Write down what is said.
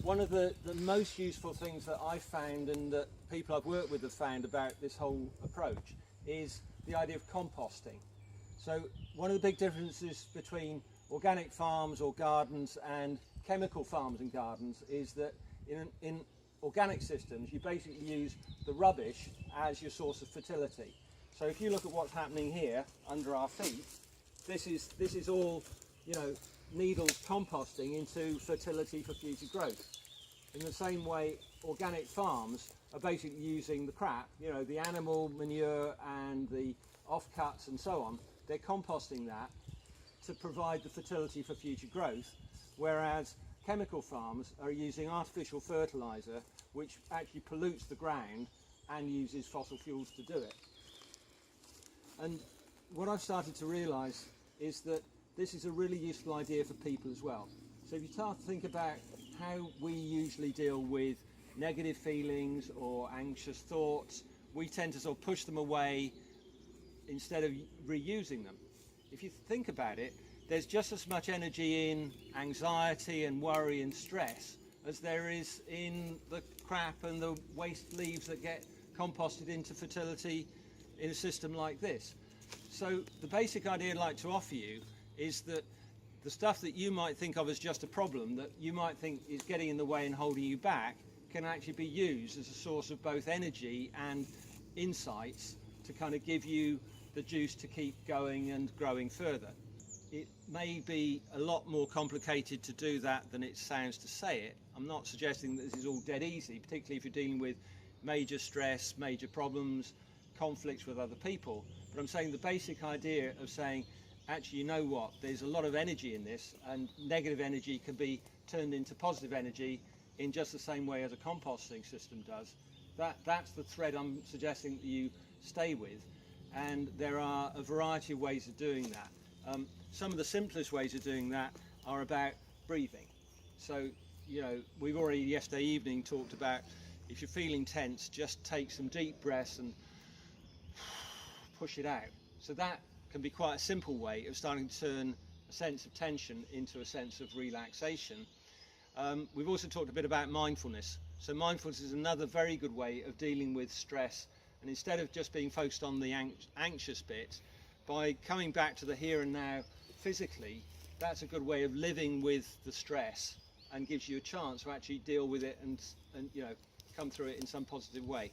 one of the most useful things that I've found and that people I've worked with have found about this whole approach is the idea of composting. So one of the big differences between organic farms or gardens and chemical farms and gardens is that in organic systems you basically use the rubbish as your source of fertility. So if you look at what's happening here under our feet, this is all, you know, needles composting into fertility for future growth. In the same way, organic farms are basically using the crap, you know, the animal manure and the offcuts and so on. They're composting that to provide the fertility for future growth, whereas chemical farms are using artificial fertilizer, which actually pollutes the ground and uses fossil fuels to do it. And what I've started to realise is that this is a really useful idea for people as well. So if you start to think about how we usually deal with negative feelings or anxious thoughts, we tend to sort of push them away instead of reusing them. If you think about it, there's just as much energy in anxiety and worry and stress as there is in the crap and the waste leaves that get composted into fertility in a system like this. So the basic idea I'd like to offer you is that the stuff that you might think of as just a problem, that you might think is getting in the way and holding you back, can actually be used as a source of both energy and insights to kind of give you the juice to keep going and growing further. It may be a lot more complicated to do that than it sounds to say it. I'm not suggesting that this is all dead easy, particularly if you're dealing with major stress, major problems, conflicts with other people. But I'm saying the basic idea of saying, actually, you know what, there's a lot of energy in this, and negative energy can be turned into positive energy in just the same way as a composting system does. That's the thread I'm suggesting that you stay with, and there are a variety of ways of doing that. Some of the simplest ways of doing that are about breathing. So, you know, we've already yesterday evening talked about, if you're feeling tense, just take some deep breaths and push it out. So that can be quite a simple way of starting to turn a sense of tension into a sense of relaxation. We've also talked a bit about mindfulness. So mindfulness is another very good way of dealing with stress, and instead of just being focused on the anxious bit, by coming back to the here and now physically, that's a good way of living with the stress and gives you a chance to actually deal with it and you know, come through it in some positive way.